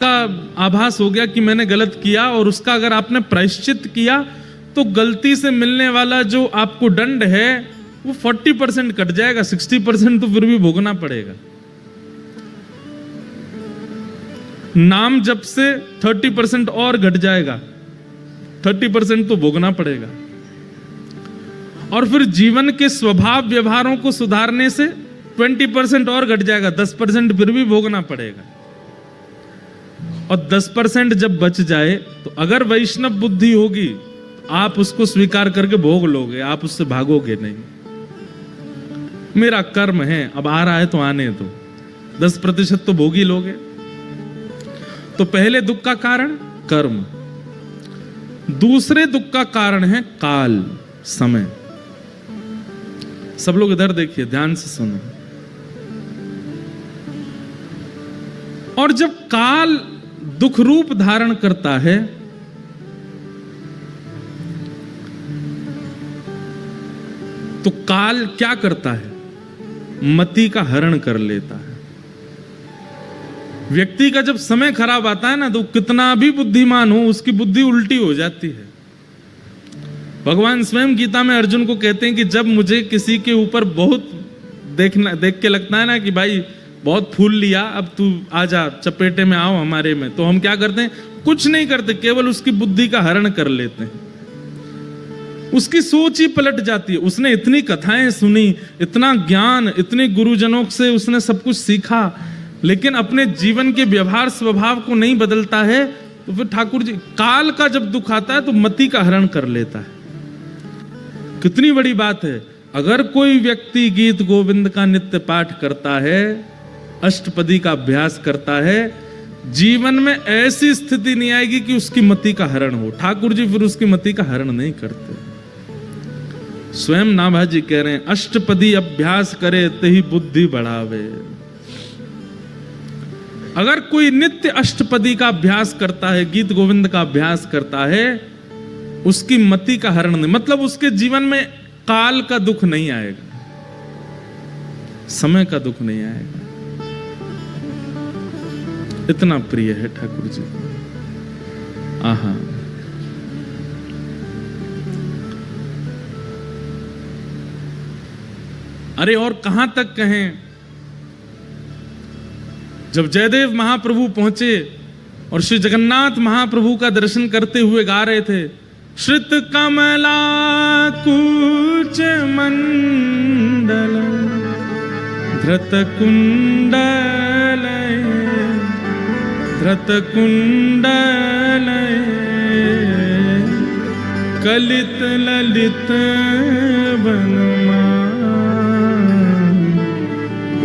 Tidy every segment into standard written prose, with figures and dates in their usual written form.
का आभास हो गया कि मैंने गलत किया, और उसका अगर आपने प्रायश्चित किया तो गलती से मिलने वाला जो आपको दंड है वो 40% कट जाएगा, 60% तो फिर भी भोगना पड़ेगा। नाम जप से 30% और घट जाएगा, 30% तो भोगना पड़ेगा। और फिर जीवन के स्वभाव व्यवहारों को सुधारने से 20% और घट जाएगा, 10% फिर भी भोगना पड़ेगा। और 10% जब बच जाए तो अगर वैष्णव बुद्धि होगी आप उसको स्वीकार करके भोग लोगे, आप उससे भागोगे नहीं। मेरा कर्म है, अब आ रहा है तो आने दो, 10% तो भोग ही लोगे। तो पहले दुख का कारण कर्म, दूसरे दुख का कारण है काल, समय। सब लोग इधर देखिए, ध्यान से सुनो। और जब काल दुख रूप धारण करता है तो काल क्या करता है? मति का हरण कर लेता है। व्यक्ति का जब समय खराब आता है ना, तो कितना भी बुद्धिमान हो उसकी बुद्धि उल्टी हो जाती है। भगवान स्वयं गीता में अर्जुन को कहते हैं कि जब मुझे किसी के ऊपर बहुत देख के लगता है ना कि भाई बहुत फूल लिया, अब तू आजा चपेटे में आओ हमारे में, तो हम क्या करते हैं? कुछ नहीं करते, केवल उसकी बुद्धि का हरण कर लेते हैं। उसकी सोच ही पलट जाती है। उसने इतनी कथाएं सुनी, इतना ज्ञान, इतने गुरुजनों से उसने सब कुछ सीखा, लेकिन अपने जीवन के व्यवहार स्वभाव को नहीं बदलता है, तो फिर ठाकुर जी काल का जब दुख आता है तो मति का हरण कर लेता है। कितनी बड़ी बात है। अगर कोई व्यक्ति गीत गोविंद का नित्य पाठ करता है, अष्टपदी का अभ्यास करता है, जीवन में ऐसी स्थिति नहीं आएगी कि उसकी मति का हरण हो। ठाकुर जी फिर उसकी मति का हरण नहीं करते। स्वयं नाभाजी कह रहे हैं, अष्टपदी अभ्यास करे तही बुद्धि बढ़ावे। अगर कोई नित्य अष्टपदी का अभ्यास करता है, गीत गोविंद का अभ्यास करता है, उसकी मति का हरण नहीं, मतलब उसके जीवन में काल का दुख नहीं आएगा, समय का दुख नहीं आएगा। इतना प्रिय है ठाकुर जी। आहा, अरे और कहां तक कहें। जब जयदेव महाप्रभु पहुंचे और श्री जगन्नाथ महाप्रभु का दर्शन करते हुए गा रहे थे, श्रित कमला कूच मंडल धृत कुंडल कलित ललित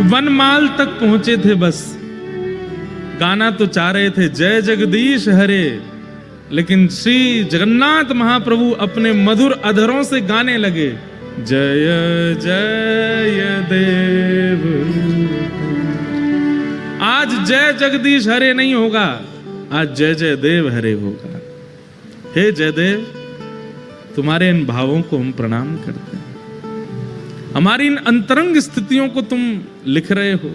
वनमाल तक पहुंचे थे। बस गाना तो चाह रहे थे जय जगदीश हरे, लेकिन श्री जगन्नाथ महाप्रभु अपने मधुर अधरों से गाने लगे, जय जय देव। आज जय जगदीश हरे नहीं होगा, आज जय जय देव हरे होगा। हे जयदेव, तुम्हारे इन भावों को हम प्रणाम करते हैं। हमारी इन अंतरंग स्थितियों को तुम लिख रहे हो,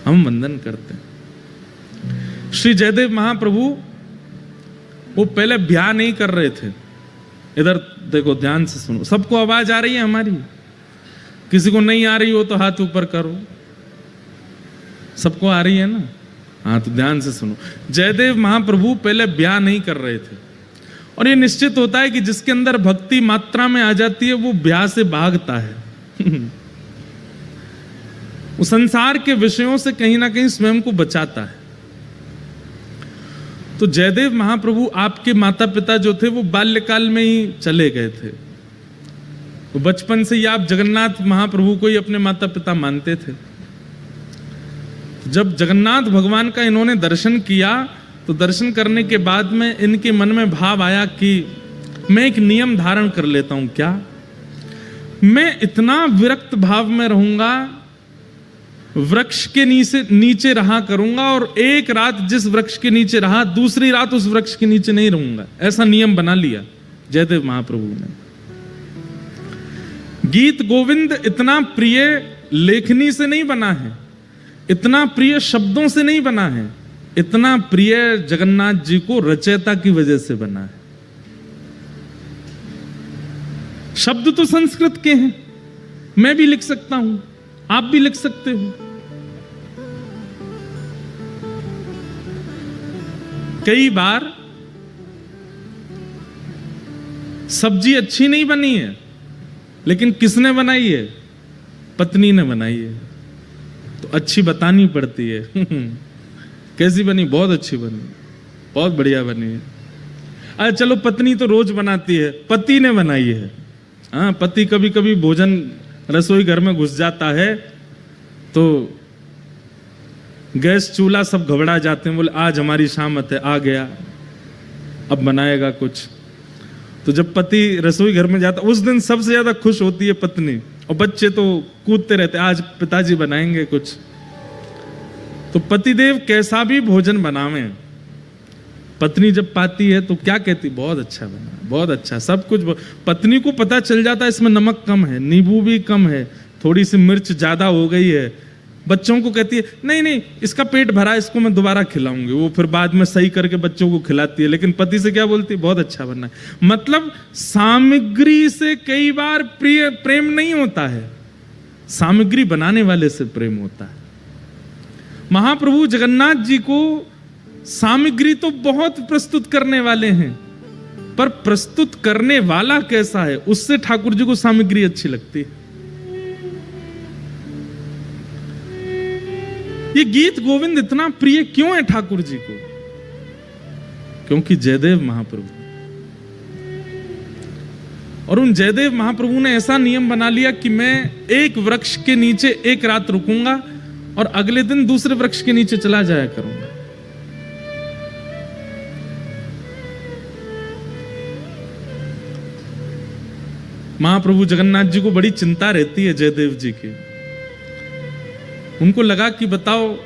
हम वंदन करते हैं। श्री जयदेव महाप्रभु वो पहले ब्याह नहीं कर रहे थे। इधर देखो, ध्यान से सुनो। सबको आवाज आ रही है हमारी? किसी को नहीं आ रही हो तो हाथ ऊपर करो। सबको आ रही है ना? हाँ, तो ध्यान से सुनो। जयदेव महाप्रभु पहले ब्याह नहीं कर रहे थे, और ये निश्चित होता है कि जिसके अंदर भक्ति मात्रा में आ जाती है वो ब्याह से भागता है। वो संसार के विषयों से कहीं ना कहीं स्वयं को बचाता है। तो जयदेव महाप्रभु, आपके माता पिता जो थे वो बाल्यकाल में ही चले गए थे। तो बचपन से ही आप जगन्नाथ महाप्रभु को ही अपने माता पिता मानते थे। जब जगन्नाथ भगवान का इन्होंने दर्शन किया, तो दर्शन करने के बाद में इनके मन में भाव आया कि मैं एक नियम धारण कर लेता हूं। क्या? मैं इतना विरक्त भाव में रहूंगा, वृक्ष के नीचे रहा करूंगा, और एक रात जिस वृक्ष के नीचे रहा, दूसरी रात उस वृक्ष के नीचे नहीं रहूंगा। ऐसा नियम बना लिया जयदेव महाप्रभु ने। गीत गोविंद इतना प्रिय लेखनी से नहीं बना है, इतना प्रिय शब्दों से नहीं बना है, इतना प्रिय जगन्नाथ जी को रचयिता की वजह से बना है। शब्द तो संस्कृत के हैं, मैं भी लिख सकता हूं, आप भी लिख सकते हो। कई बार सब्जी अच्छी नहीं बनी है, लेकिन किसने बनाई है? पत्नी ने बनाई है, तो अच्छी बतानी पड़ती है। कैसी बनी? बहुत अच्छी बनी, बहुत बढ़िया बनी है। अरे चलो, पत्नी तो रोज बनाती है, पति ने बनाई है। हाँ, पति कभी कभी भोजन रसोई घर में घुस जाता है तो गैस चूल्हा सब घबरा जाते हैं, बोले आज हमारी शामत है, आ गया, अब बनाएगा कुछ। तो जब पति रसोई घर में जाता, उस दिन सबसे ज्यादा खुश होती है पत्नी, और बच्चे तो कूदते रहते, आज पिताजी बनाएंगे कुछ। तो पतिदेव कैसा भी भोजन बनावे, पत्नी जब पाती है तो क्या कहती? बहुत अच्छा बना, बहुत अच्छा, सब कुछ। पत्नी को पता चल जाता है इसमें नमक कम है, नींबू भी कम है, थोड़ी सी मिर्च ज्यादा हो गई है। बच्चों को कहती है नहीं नहीं, इसका पेट भरा, इसको मैं दोबारा खिलाऊंगी। वो फिर बाद में सही करके बच्चों को खिलाती है, लेकिन पति से क्या बोलती है? बहुत अच्छा बना है। मतलब सामग्री से कई बार प्रेम नहीं होता है, सामग्री बनाने वाले से प्रेम होता है। महाप्रभु जगन्नाथ जी को सामग्री तो बहुत प्रस्तुत करने वाले हैं, पर प्रस्तुत करने वाला कैसा है, उससे ठाकुर जी को सामग्री अच्छी लगती है। ये गीत गोविंद इतना प्रिय क्यों है ठाकुर जी को? क्योंकि जयदेव महाप्रभु, और उन जयदेव महाप्रभु ने ऐसा नियम बना लिया कि मैं एक वृक्ष के नीचे एक रात रुकूंगा और अगले दिन दूसरे वृक्ष के नीचे चला जाया करूंगा। महाप्रभु जगन्नाथ जी को बड़ी चिंता रहती है जयदेव जी की। उनको लगा कि बताओ,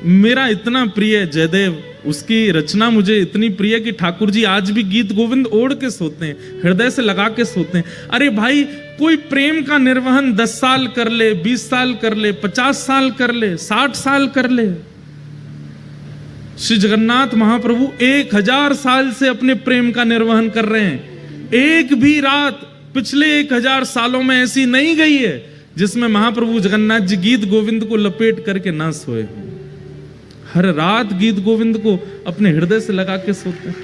मेरा इतना प्रिय जयदेव, उसकी रचना मुझे इतनी प्रिय कि ठाकुर जी आज भी गीत गोविंद ओढ़ के सोते हैं, हृदय से लगा के सोते हैं। अरे भाई, कोई प्रेम का निर्वहन 10 साल कर ले, 20 साल कर ले, 50 साल कर ले, 60 साल कर ले। श्री जगन्नाथ महाप्रभु 1000 साल से अपने प्रेम का निर्वहन कर रहे हैं। एक भी रात पिछले 1000 सालों में ऐसी नहीं गई है जिसमें महाप्रभु जगन्नाथ जी गीत गोविंद को लपेट करके ना सोए हों। हर रात गीत गोविंद को अपने हृदय से लगा के सोते हैं।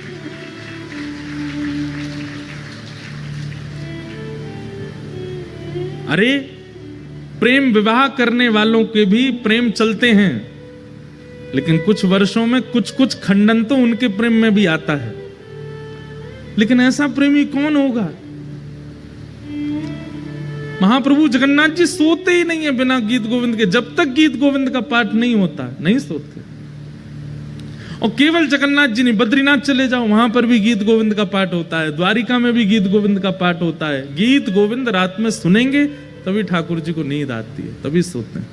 अरे, प्रेम विवाह करने वालों के भी प्रेम चलते हैं, लेकिन कुछ वर्षों में कुछ कुछ खंडन तो उनके प्रेम में भी आता है। लेकिन ऐसा प्रेमी कौन होगा? महाप्रभु जगन्नाथ जी सोते ही नहीं है बिना गीत गोविंद के। जब तक गीत गोविंद का पाठ नहीं होता, नहीं सोते। और केवल जगन्नाथ जी नहीं, बद्रीनाथ चले जाओ, वहां पर भी गीत गोविंद का पाठ होता है, द्वारिका में भी गीत गोविंद का पाठ होता है। गीत गोविंद रात में सुनेंगे तभी ठाकुर जी को नींद आती है, तभी सोते हैं।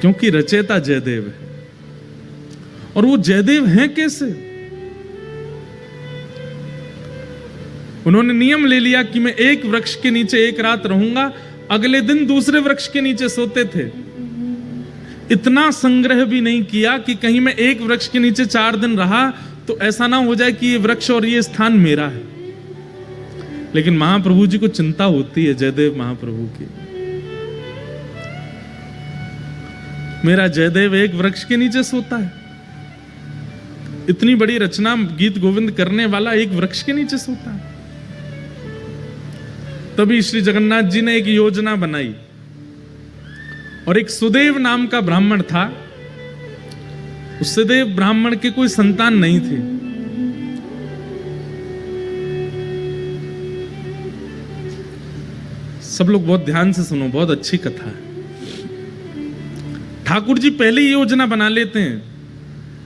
क्योंकि रचयिता जयदेव है। और वो जयदेव हैं कैसे? उन्होंने नियम ले लिया कि मैं एक वृक्ष के नीचे एक रात रहूंगा, अगले दिन दूसरे वृक्ष के नीचे सोते थे। इतना संग्रह भी नहीं किया कि कहीं मैं एक वृक्ष के नीचे 4 दिन रहा तो ऐसा ना हो जाए कि ये वृक्ष और ये स्थान मेरा है। लेकिन महाप्रभु जी को चिंता होती है जयदेव महाप्रभु की। मेरा जयदेव एक वृक्ष के नीचे सोता है, इतनी बड़ी रचना गीत गोविंद करने वाला एक वृक्ष के नीचे सोता है। तभी श्री जगन्नाथ जी ने एक योजना बनाई, और एक सुदेव नाम का ब्राह्मण था। उस सुदेव ब्राह्मण के कोई संतान नहीं थी। सब लोग बहुत ध्यान से सुनो, बहुत अच्छी कथा है। ठाकुर जी पहले ही योजना बना लेते हैं।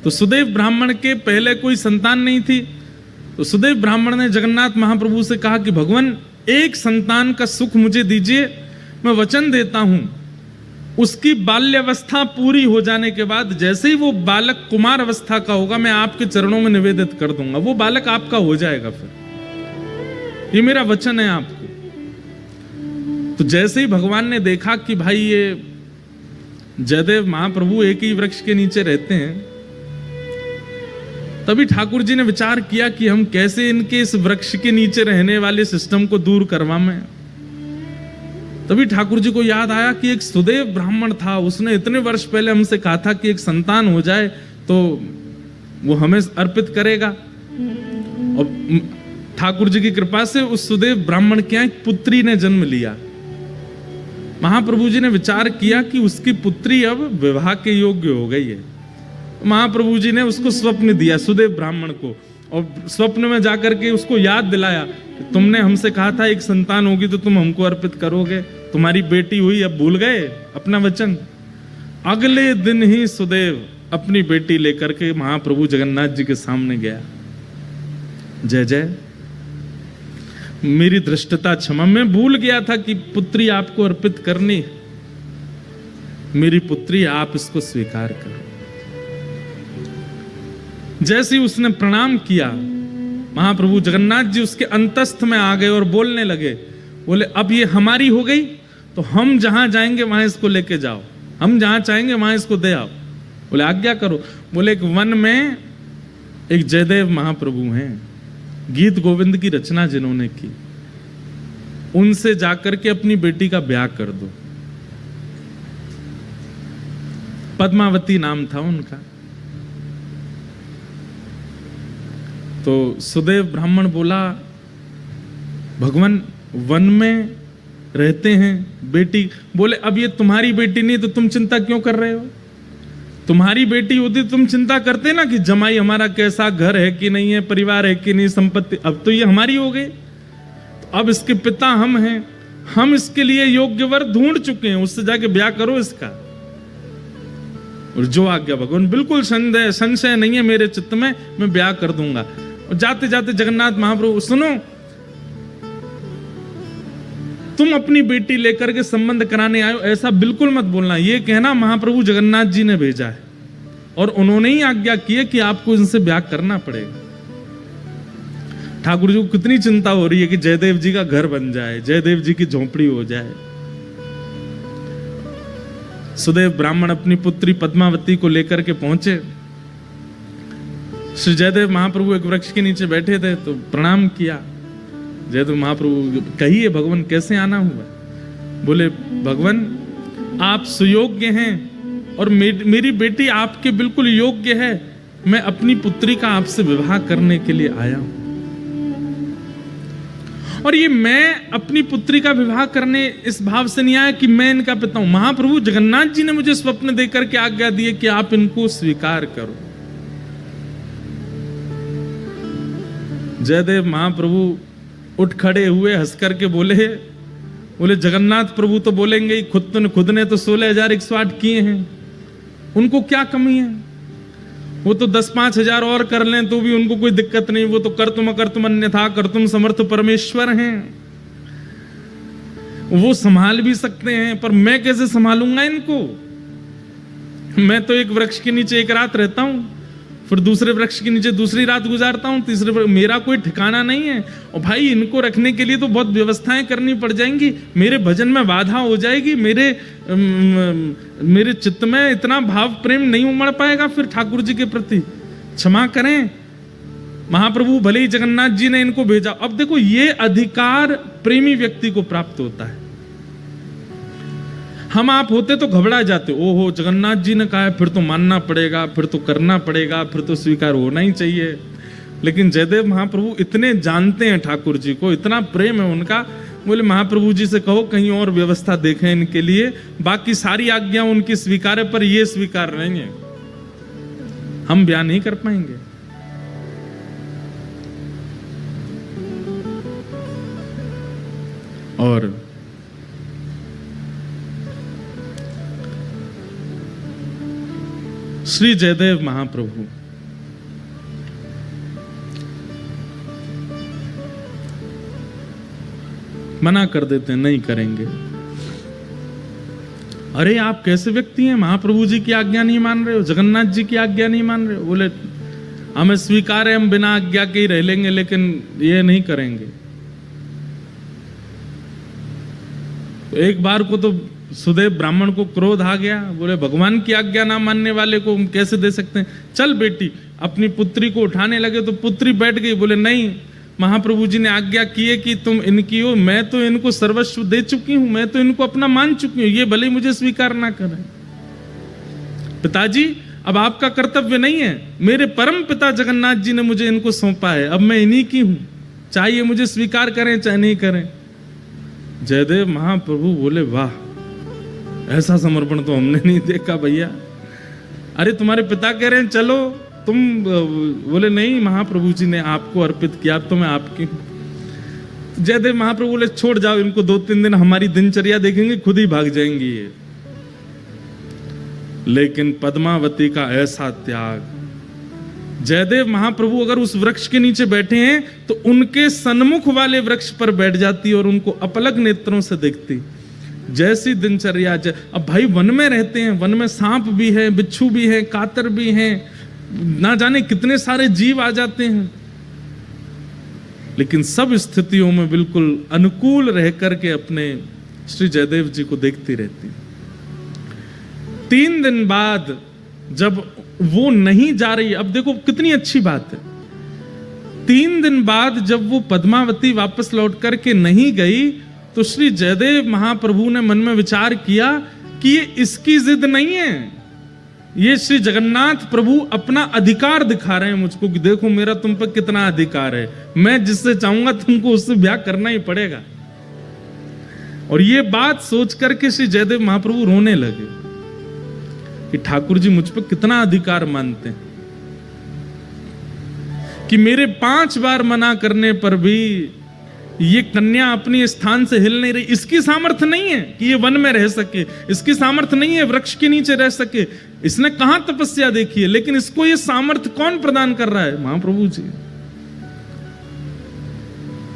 तो सुदेव ब्राह्मण के पहले कोई संतान नहीं थी, तो सुदेव ब्राह्मण ने जगन्नाथ महाप्रभु से कहा कि भगवान, एक संतान का सुख मुझे दीजिए, मैं वचन देता हूं उसकी बाल्यावस्था पूरी हो जाने के बाद जैसे ही वो बालक कुमार अवस्था का होगा, मैं आपके चरणों में निवेदित कर दूंगा, वो बालक आपका हो जाएगा। फिर ये मेरा वचन है आपको। तो जैसे ही भगवान ने देखा कि भाई ये जयदेव महाप्रभु एक ही वृक्ष के नीचे रहते हैं, तभी ठाकुर जी ने विचार किया कि हम कैसे इनके इस वृक्ष के नीचे रहने वाले सिस्टम को दूर करवाएं। तभी ठाकुर जी को याद आया कि एक सुदेव ब्राह्मण था, उसने इतने वर्ष पहले हमसे कहा था कि एक संतान हो जाए तो वो हमें अर्पित करेगा। और ठाकुर जी की कृपा से उस सुदेव ब्राह्मण के यहाँ एक पुत्री ने जन्म लिया। महाप्रभु जी ने विचार किया कि उसकी पुत्री अब विवाह के योग्य हो गई है। महाप्रभु जी ने उसको स्वप्न दिया सुदेव ब्राह्मण को, और स्वप्न में जाकर के उसको याद दिलाया कि तुमने हमसे कहा था एक संतान होगी तो तुम हमको अर्पित करोगे, तुम्हारी बेटी हुई, अब भूल गए अपना वचन। अगले दिन ही सुदेव अपनी बेटी लेकर के महाप्रभु जगन्नाथ जी के सामने गया। जय जय, मेरी धृष्टता क्षमा, मैं भूल गया था कि पुत्री आपको अर्पित करनी। मेरी पुत्री, आप इसको स्वीकार करो। जैसे ही उसने प्रणाम किया, महाप्रभु जगन्नाथ जी उसके अंतस्थ में आ गए और बोलने लगे, बोले अब ये हमारी हो गई तो हम जहां जाएंगे वहां इसको लेके जाओ, हम जहां चाहेंगे वहां इसको दे आओ। बोले आज्ञा करो। बोले एक वन में एक जयदेव महाप्रभु हैं, गीत गोविंद की रचना जिन्होंने की, उनसे जाकर के अपनी बेटी का ब्याह कर दो। पद्मावती नाम था उनका। तो सुदेव ब्राह्मण बोला, भगवान वन में रहते हैं, बेटी। बोले अब ये तुम्हारी बेटी नहीं तो तुम चिंता क्यों कर रहे हो? तुम्हारी बेटी होती तुम चिंता करते ना कि जमाई हमारा कैसा, घर है कि नहीं है, परिवार है कि नहीं, संपत्ति। अब तो ये हमारी हो गई, तो अब इसके पिता हम हैं, हम इसके लिए योग्य वर ढूंढ चुके हैं, उससे जाके ब्याह करो इसका। और जो आज्ञा भगवान, बिल्कुल संशय नहीं है मेरे चित्त में, मैं ब्याह कर दूंगा। और जाते जाते जगन्नाथ महाप्रभु, सुनो, तुम अपनी बेटी लेकर के संबंध कराने आए हो, ऐसा बिल्कुल मत बोलना। ये कहना महाप्रभु जगन्नाथ जी ने भेजा है और उन्होंने ही आज्ञा की है कि आपको इनसे ब्याह करना पड़ेगा। ठाकुर जी को कितनी चिंता हो रही है कि जयदेव जी का घर बन जाए, जयदेव जी की झोंपड़ी हो जाए। सुदेव ब्राह्मण अपनी पुत्री पद्मावती को लेकर के पहुंचे। श्री जयदेव महाप्रभु एक वृक्ष के नीचे बैठे थे तो प्रणाम किया। जयदेव महाप्रभु, कहिए भगवान कैसे आना हुआ? बोले भगवान आप सुयोग्य हैं और मेरी बेटी आपके बिल्कुल योग्य है, मैं अपनी पुत्री का आपसे विवाह करने के लिए आया हूं। और ये मैं अपनी पुत्री का विवाह करने इस भाव से नहीं आया कि मैं इनका पिता हूं। महाप्रभु जगन्नाथ जी ने मुझे स्वप्न देकर के आज्ञा दी है कि आप इनको स्वीकार करो। जयदेव महाप्रभु उठ खड़े हुए, हंस करके बोले जगन्नाथ प्रभु तो बोलेंगे ही, खुद ने तो 16,108 किए हैं, उनको क्या कमी है? वो तो 10-5 हजार और कर लें तो भी उनको कोई दिक्कत नहीं, वो तो कर्तुम अकर्तुम अन्यथा कर्तुम समर्थ परमेश्वर हैं, वो संभाल भी सकते हैं। पर मैं कैसे संभालूंगा इनको? मैं तो एक वृक्ष के नीचे एक रात रहता हूं, फिर दूसरे वृक्ष के नीचे दूसरी रात गुजारता हूं, तीसरे मेरा कोई ठिकाना नहीं है। और भाई इनको रखने के लिए तो बहुत व्यवस्थाएं करनी पड़ जाएंगी, मेरे भजन में बाधा हो जाएगी, मेरे चित्त में इतना भाव प्रेम नहीं उमड़ पाएगा फिर ठाकुर जी के प्रति। क्षमा करें महाप्रभु, भले ही जगन्नाथ जी ने इनको भेजा। अब देखो ये अधिकार प्रेमी व्यक्ति को प्राप्त होता है। हम आप होते तो घबरा जाते, ओहो जगन्नाथ जी ने कहा है फिर तो मानना पड़ेगा, फिर तो करना पड़ेगा, फिर तो स्वीकार होना ही चाहिए। लेकिन जयदेव महाप्रभु इतने जानते हैं ठाकुर जी को, इतना प्रेम है उनका। बोले महाप्रभु जी से कहो कहीं और व्यवस्था देखें इनके लिए, बाकी सारी आज्ञा उनकी स्वीकार है पर ये स्वीकार नहीं है, हम ब्याह नहीं कर पाएंगे। और श्री जयदेव महाप्रभु मना कर देते हैं, नहीं करेंगे। अरे आप कैसे व्यक्ति हैं, महाप्रभु जी की आज्ञा नहीं मान रहे हो, जगन्नाथ जी की आज्ञा नहीं मान रहे हो? बोले हमें स्वीकार है, हम बिना आज्ञा के ही रह लेंगे, लेकिन ये नहीं करेंगे। तो एक बार को तो सुदेव ब्राह्मण को क्रोध आ गया, बोले भगवान की आज्ञा ना मानने वाले को हम कैसे दे सकते हैं, चल बेटी। अपनी पुत्री को उठाने लगे तो पुत्री बैठ गई, बोले नहीं, महाप्रभु जी ने आज्ञा की है कि तुम इनकी हो, मैं तो इनको सर्वस्व दे चुकी हूं, मैं तो इनको अपना मान चुकी हूं, ये भले ही मुझे स्वीकार ना करें। पिताजी अब आपका कर्तव्य नहीं है, मेरे परम पिता जगन्नाथ जी ने मुझे इनको सौंपा है, अब मैं इन्हीं की हूं, चाहे मुझे स्वीकार करें चाहे नहीं करें। जयदेव महाप्रभु बोले वाह, ऐसा समर्पण तो हमने नहीं देखा भैया। अरे तुम्हारे पिता कह रहे हैं चलो, तुम बोले नहीं महाप्रभु जी ने आपको अर्पित किया, तो मैं आपकी। जयदेव महाप्रभु बोले छोड़ जाओ इनको, 2-3 दिन हमारी दिनचर्या देखेंगे, खुद ही भाग जाएंगी ये। लेकिन पद्मावती का ऐसा त्याग, जयदेव महाप्रभु अगर उस वृक्ष के नीचे बैठे हैं तो उनके सन्मुख वाले वृक्ष पर बैठ जाती और उनको अपलक नेत्रों से देखती। जैसी दिनचर्या, अब भाई वन में रहते हैं, वन में सांप भी है, बिच्छू भी है, कातर भी है, ना जाने कितने सारे जीव आ जाते हैं, लेकिन सब स्थितियों में बिल्कुल अनुकूल रह करके अपने श्री जयदेव जी को देखती रहती। 3 दिन बाद जब वो नहीं जा रही, अब देखो कितनी अच्छी बात है, 3 दिन बाद जब वो पद्मावती वापस लौट करके नहीं गई तो श्री जयदेव महाप्रभु ने मन में विचार किया कि ये इसकी जिद नहीं है, ये श्री जगन्नाथ प्रभु अपना अधिकार दिखा रहे हैं मुझको कि देखो मेरा तुम पर कितना अधिकार है, मैं जिससे चाहूंगा तुमको उससे ब्याह करना ही पड़ेगा। और ये बात सोच करके श्री जयदेव महाप्रभु रोने लगे कि ठाकुर जी मुझ पर कितना अधिकार मानते हैं कि मेरे 5 बार मना करने पर भी ये कन्या अपनी स्थान से हिल नहीं रही। इसकी सामर्थ्य नहीं है कि ये वन में रह सके, इसकी सामर्थ्य नहीं है वृक्ष के नीचे रह सके, इसने कहां तपस्या देखी है, लेकिन इसको ये सामर्थ्य कौन प्रदान कर रहा है? महाप्रभु जी।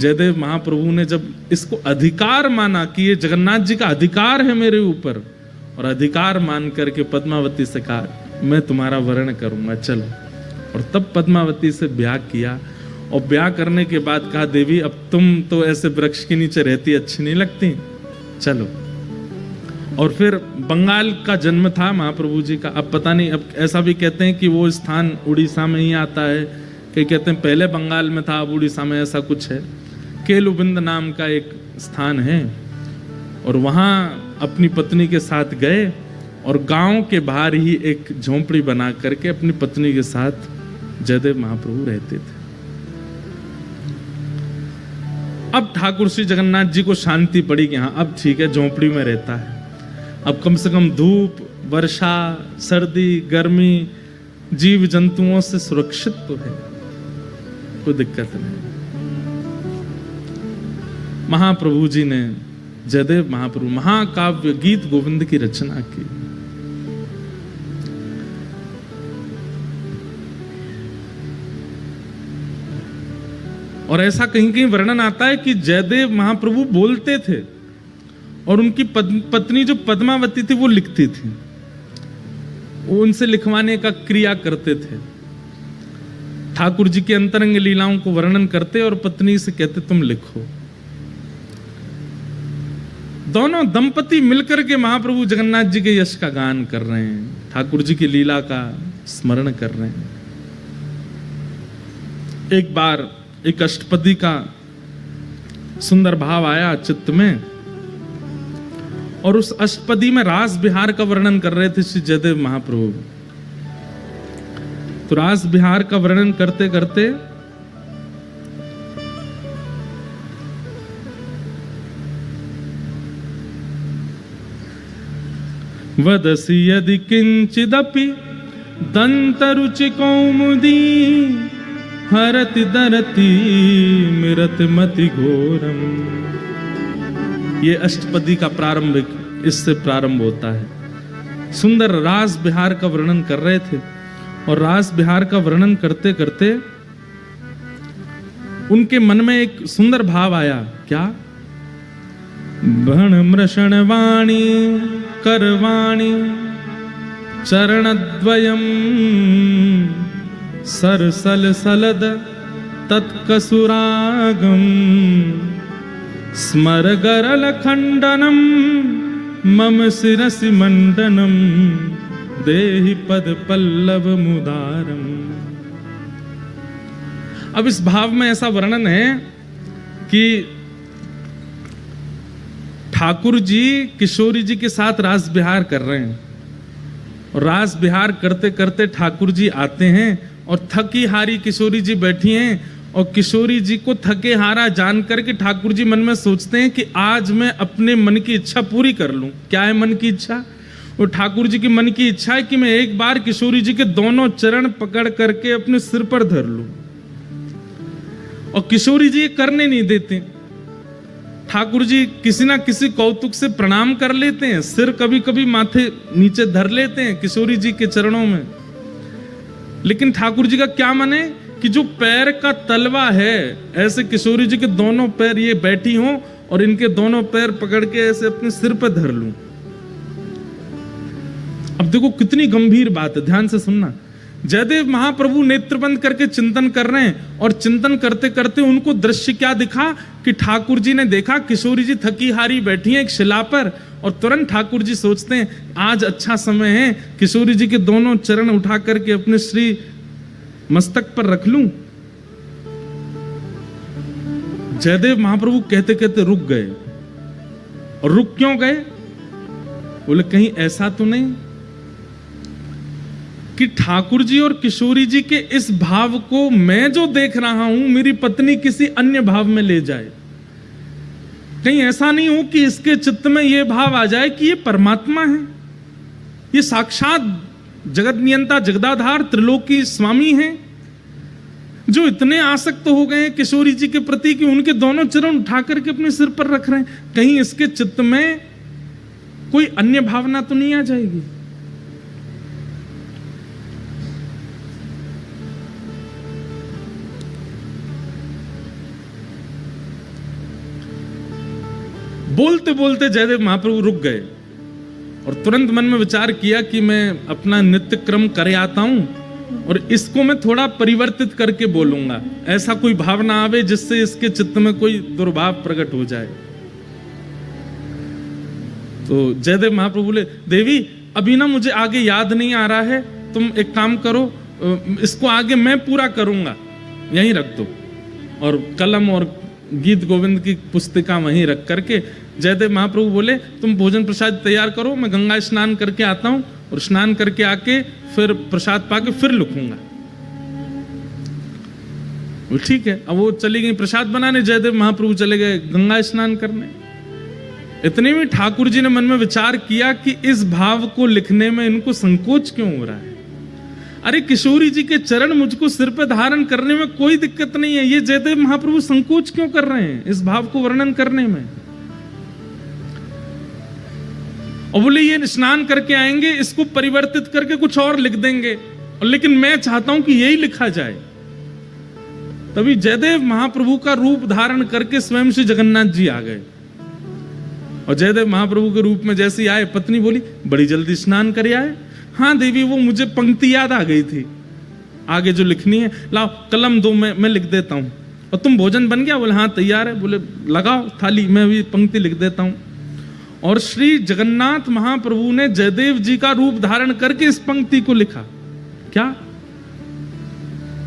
जयदेव महाप्रभु ने जब इसको अधिकार माना कि ये जगन्नाथ जी का अधिकार है मेरे ऊपर, और अधिकार मान करके पद्मावती से कहा मैं तुम्हारा वर्ण करूंगा, चलो। और तब पद्मावती से ब्याह किया, और ब्याह करने के बाद कहा देवी अब तुम तो ऐसे वृक्ष के नीचे रहती अच्छी नहीं लगती, चलो। और फिर बंगाल का जन्म था महाप्रभु जी का। अब पता नहीं, अब ऐसा भी कहते हैं कि वो स्थान उड़ीसा में ही आता है, कई कहते हैं पहले बंगाल में था अब उड़ीसा में, ऐसा कुछ है। केलुबिंद नाम का एक स्थान है, और वहाँ अपनी पत्नी के साथ गए और गांव के बाहर ही एक झोंपड़ी बना करके अपनी पत्नी के साथ जयदेव महाप्रभु रहते थे। अब ठाकुर श्री जगन्नाथ जी को शांति पड़ी कि हाँ अब ठीक है, झोंपड़ी में रहता है, अब कम से कम धूप, वर्षा, सर्दी, गर्मी, जीव जंतुओं से सुरक्षित तो है, कोई दिक्कत नहीं। महाप्रभु जी ने, जयदेव महाप्रभु महाकाव्य गीत गोविंद की रचना की। और ऐसा कहीं कहीं वर्णन आता है कि जयदेव महाप्रभु बोलते थे और उनकी पत्नी जो पद्मावती थी वो लिखती थी, वो उनसे लिखवाने का क्रिया करते थे। ठाकुर जी के अंतरंग लीलाओं को वर्णन करते और पत्नी से कहते तुम लिखो। दोनों दंपति मिलकर के महाप्रभु जगन्नाथ जी के यश का गान कर रहे हैं, ठाकुर जी की लीला का स्मरण कर रहे हैं। एक बार एक अष्टपदी का सुंदर भाव आया चित्त में, और उस अष्टपदी में रास बिहार का वर्णन कर रहे थे श्री जयदेव महाप्रभु। तो रास बिहार का वर्णन करते करते वदसि यदि किंचिदपि दंतरुचि कौमुदी हरति दरति मिरत मति घोरम। ये अष्टपदी का प्रारंभिक इससे प्रारंभ होता है। सुंदर रास बिहार का वर्णन कर रहे थे, और रास बिहार का वर्णन करते करते उनके मन में एक सुंदर भाव आया। क्या? भण मृषण वाणी करवाणी चरणद्वयम सरसल सलद तत्कसुरागम स्मर गरल खंडनम मम शिरसि मंडनम देहि पद पल्लव मुदारम। अब इस भाव में ऐसा वर्णन है कि ठाकुर जी किशोरी जी के साथ रास विहार कर रहे हैं और रास विहार करते करते ठाकुर जी आते हैं और थकी हारी किशोरी जी बैठी हैं और किशोरी जी को थके हारा जान करके ठाकुर जी मन में सोचते हैं कि आज मैं अपने मन की इच्छा पूरी कर लूं। क्या है मन की इच्छा? और ठाकुर जी की मन की इच्छा है कि मैं एक बार किशोरी जी के दोनों चरण पकड़ करके अपने सिर पर धर लूं। और किशोरी जी ये करने नहीं देते। ठाकुर जी किसी ना किसी कौतुक से प्रणाम कर लेते हैं, सिर कभी कभी माथे नीचे धर लेते हैं किशोरी जी के चरणों में। लेकिन ठाकुर जी का क्या मन है कि जो पैर का तलवा है ऐसे किशोरी जी के दोनों पैर ये बैठी हों और इनके दोनों पैर पकड़ के ऐसे अपने सिर पर धर लूं। अब देखो कितनी गंभीर बात है, ध्यान से सुनना। जयदेव महाप्रभु नेत्र बंद करके चिंतन कर रहे हैं और चिंतन करते करते उनको दृश्य क्या दिखा कि ठाकुर जी ने देखा किशोरी जी थकी हारी बैठी हैं एक शिला पर और तुरंत ठाकुर जी सोचते हैं आज अच्छा समय है, किशोरी जी के दोनों चरण उठा करके अपने श्री मस्तक पर रख लूं। जयदेव महाप्रभु कहते कहते रुक गए। और रुक क्यों गए? बोले कहीं ऐसा तो नहीं कि ठाकुर जी और किशोरी जी के इस भाव को मैं जो देख रहा हूं मेरी पत्नी किसी अन्य भाव में ले जाए। कहीं ऐसा नहीं हो कि इसके चित्त में यह भाव आ जाए कि ये परमात्मा है, ये साक्षात जगत नियंता जगदाधार त्रिलोकी स्वामी हैं, जो इतने आसक्त हो गए हैं किशोरी जी के प्रति कि उनके दोनों चरण उठा करके अपने सिर पर रख रहे हैं। कहीं इसके चित्त में कोई अन्य भावना तो नहीं आ जाएगी? बोलते बोलते जयदेव महाप्रभु रुक गए और तुरंत मन में विचार किया कि मैं अपना नित्य क्रम करे आता हूं और इसको मैं थोड़ा परिवर्तित करके बोलूंगा, ऐसा कोई भावना आवे जिससे इसके चित्त में कोई दुर्भाव प्रकट हो जाए। तो जयदेव महाप्रभु बोले देवी अभी ना मुझे आगे याद नहीं आ रहा है, तुम एक काम करो इसको आगे मैं पूरा करूंगा, यहीं रख दो। और कलम और गीत गोविंद की पुस्तिका वहीं रख करके जयदेव महाप्रभु बोले तुम भोजन प्रसाद तैयार करो, मैं गंगा स्नान करके आता हूं और स्नान करके आके फिर प्रसाद पाके फिर लिखूंगा। वो ठीक है। अब वो चली गई प्रसाद बनाने, जयदेव महाप्रभु चले गए गंगा स्नान करने। इतने में ठाकुर जी ने मन में विचार किया कि इस भाव को लिखने में इनको संकोच क्यों हो रहा है। अरे किशोरी जी के चरण मुझको सिर पे धारण करने में कोई दिक्कत नहीं है, ये जयदेव महाप्रभु संकोच क्यों कर रहे हैं इस भाव को वर्णन करने में? और बोले ये स्नान करके आएंगे, इसको परिवर्तित करके कुछ और लिख देंगे, और लेकिन मैं चाहता हूं कि यही लिखा जाए। तभी जयदेव महाप्रभु का रूप धारण करके स्वयं श्री जगन्नाथ जी आ गए। और जयदेव महाप्रभु के रूप में जैसे आए, पत्नी बोली बड़ी जल्दी स्नान कर आए। हाँ देवी, वो मुझे पंक्ति याद आ गई थी, आगे जो लिखनी है, लाओ कलम दो, मैं लिख देता हूं। और तुम भोजन बन गया? बोले हाँ तैयार है। बोले लगाओ थाली, मैं भी पंक्ति लिख देता हूं। और श्री जगन्नाथ महाप्रभु ने जयदेव जी का रूप धारण करके इस पंक्ति को लिखा। क्या?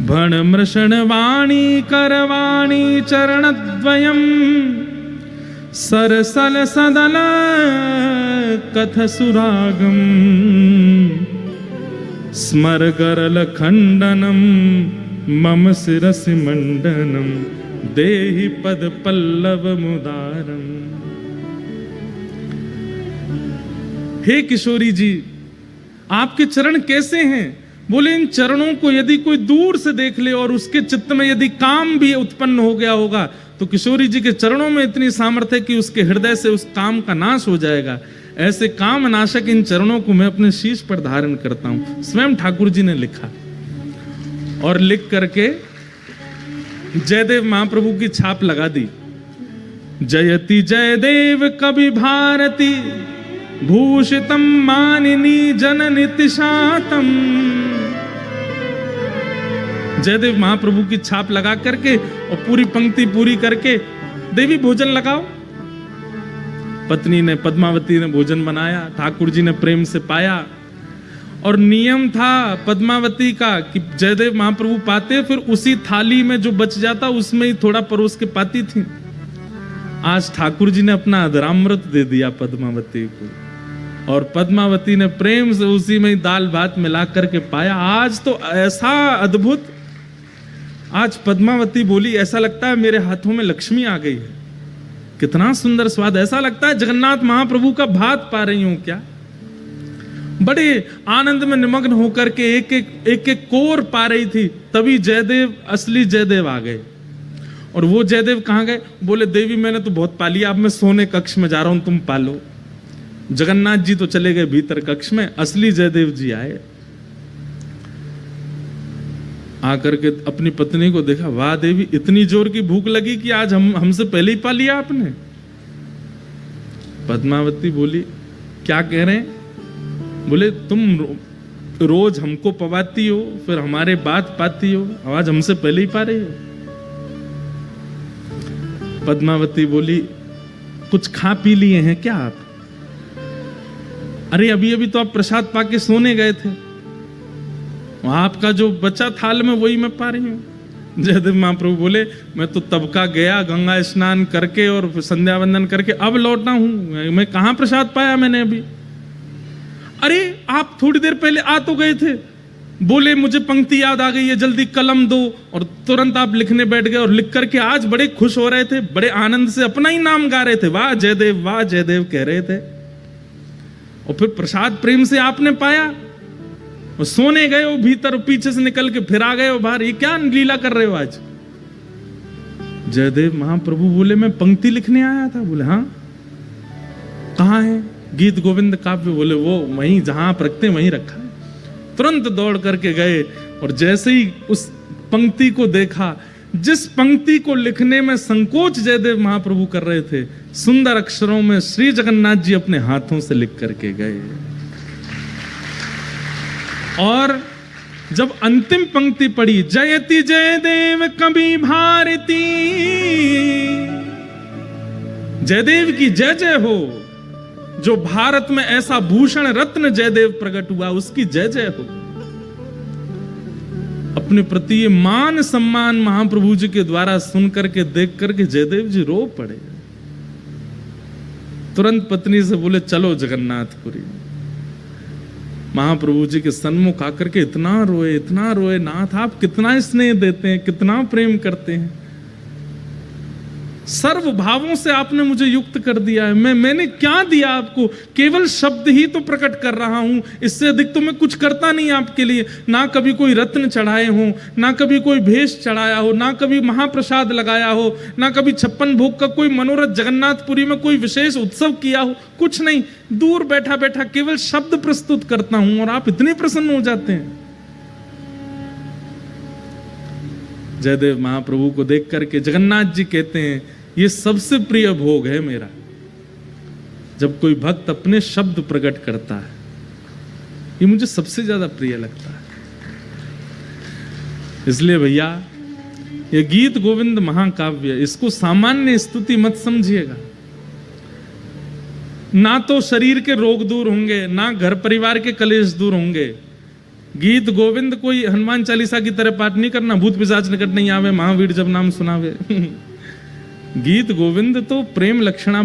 भण मृषण वाणी करवाणी चरण द्वयम सरसल सदल कथ सुरागम स्मर गरल खंडनम मम शिरसि मंडनम देहि पद पल्लव मुदारम। हे किशोरी जी, आपके चरण कैसे हैं? बोले इन चरणों को यदि कोई दूर से देख ले और उसके चित्त में यदि काम भी उत्पन्न हो गया होगा तो किशोरी जी के चरणों में इतनी सामर्थ्य है कि उसके हृदय से उस काम का नाश हो जाएगा। ऐसे काम नाशक इन चरणों को मैं अपने शीश पर धारण करता हूं। स्वयं ठाकुर जी ने लिखा और लिख करके जयदेव महाप्रभु की छाप लगा दी। जयति जयदेव कवि भारती भूषितम मानिनी जननि तिशातम। जयदेव महाप्रभु की छाप लगा करके और पूरी पंक्ति पूरी करके देवी भोजन लगाओ। पत्नी ने, पद्मावती ने भोजन बनाया, ठाकुर जी ने प्रेम से पाया। और नियम था पद्मावती का कि जयदेव महाप्रभु पाते, फिर उसी थाली में जो बच जाता उसमें ही थोड़ा परोस के पाती थी। आज ठाकुर जी ने अपना अधरामृत दे दिया पद्मावती को, और पद्मावती ने प्रेम से उसी में ही दाल भात मिला करके पाया। आज तो ऐसा अद्भुत, आज पद्मावती बोली, ऐसा लगता है मेरे हाथों में लक्ष्मी आ गई है। कितना सुंदर स्वाद, ऐसा लगता है जगन्नाथ महाप्रभु का भात पा रही हूं क्या। बड़े आनंद में निमग्न होकर के एक एक कोर पा रही थी, तभी जयदेव, असली जयदेव आ गए। और वो जयदेव कहां गए? बोले देवी मैंने तो बहुत पा लिया, अब मैं सोने कक्ष में जा रहा हूं, तुम पालो। जगन्नाथ जी तो चले गए भीतर कक्ष में, असली जयदेव जी आए। आकर के अपनी पत्नी को देखा, वाह देवी, इतनी जोर की भूख लगी कि आज हमसे पहले ही पा लिया आपने। पद्मावती बोली, क्या कह रहे हैं? बोले तुम रोज हमको पवाती हो, फिर हमारे बात पाती हो, आज हमसे पहले ही पा रही हो। पद्मावती बोली, कुछ खा पी लिए हैं क्या आप? अरे अभी अभी तो आप प्रसाद पाके सोने गए थे, आपका जो बचा थाल में वही मैं पा रही हूं। जयदेव महाप्रभु बोले, मैं तो तब का गया, गंगा स्नान करके और संध्या वंदन करके अब लौटा हूं, मैं कहां प्रसाद पाया मैंने अभी। अरे आप थोड़ी देर पहले आ तो गए थे, बोले मुझे पंक्ति याद आ गई है, जल्दी कलम दो, और तुरंत आप लिखने बैठ गए और लिख करके आज बड़े खुश हो रहे थे, बड़े आनंद से अपना ही नाम गा रहे थे, वाह जयदेव कह रहे थे। और फिर प्रसाद प्रेम से आपने पाया, और सोने गए हो भीतर, पीछे से निकल के फिर आ गए हो बाहर, ये क्या लीला कर रहे हो आज? जयदेव महाप्रभु बोले, मैं पंक्ति लिखने आया था। बोले हाँ, कहाँ है? गीत गोविंद काव्य। बोले वो वहीं जहां आप रखते हैं वहीं रखा है। तुरंत दौड़ करके गए, और जैसे ही उस पंक्ति को देखा, जिस पंक्ति को लिखने में संकोच जयदेव महाप्रभु कर रहे थे, सुंदर अक्षरों में श्री जगन्नाथ जी अपने हाथों से लिख करके गए। और जब अंतिम पंक्ति पढ़ी, जयति जयदेव कवि भारती, जयदेव की जय जय हो, जो भारत में ऐसा भूषण रत्न जयदेव प्रकट हुआ उसकी जय जय हो। अपने प्रति ये मान सम्मान महाप्रभु जी के द्वारा सुन करके, देख करके जयदेव जी रो पड़े। तुरंत पत्नी से बोले, चलो जगन्नाथपुरी। महाप्रभु जी के सन्मुख आकर के इतना रोए, नाथ आप कितना स्नेह देते हैं, कितना प्रेम करते हैं, सर्व भावों से आपने मुझे युक्त कर दिया है। मैंने क्या दिया आपको? केवल शब्द ही तो प्रकट कर रहा हूं, इससे अधिक तो मैं कुछ करता नहीं आपके लिए। ना कभी कोई रत्न चढ़ाए हो, ना कभी कोई भेष चढ़ाया हो, ना कभी महाप्रसाद लगाया हो, ना कभी 56 भोग का कोई मनोरथ जगन्नाथपुरी में कोई विशेष उत्सव किया हो, कुछ नहीं। दूर बैठा बैठा केवल शब्द प्रस्तुत करता हूं और आप इतने प्रसन्न हो जाते हैं। जयदेव महाप्रभु को देख करके जगन्नाथ जी कहते हैं, ये सबसे प्रिय भोग है मेरा, जब कोई भक्त अपने शब्द प्रकट करता है, ये मुझे सबसे ज्यादा प्रिय लगता है। इसलिए भैया, ये गीत गोविंद महाकाव्य, इसको सामान्य स्तुति मत समझिएगा। ना तो शरीर के रोग दूर होंगे, ना घर परिवार के कलेश दूर होंगे। गीत गोविंद कोई हनुमान चालीसा की तरह पाठ नहीं करना, भूत पिशाच निकट नहीं आवे, महावीर जब नाम सुनावे। गीत गोविंद तो प्रेम लक्षणा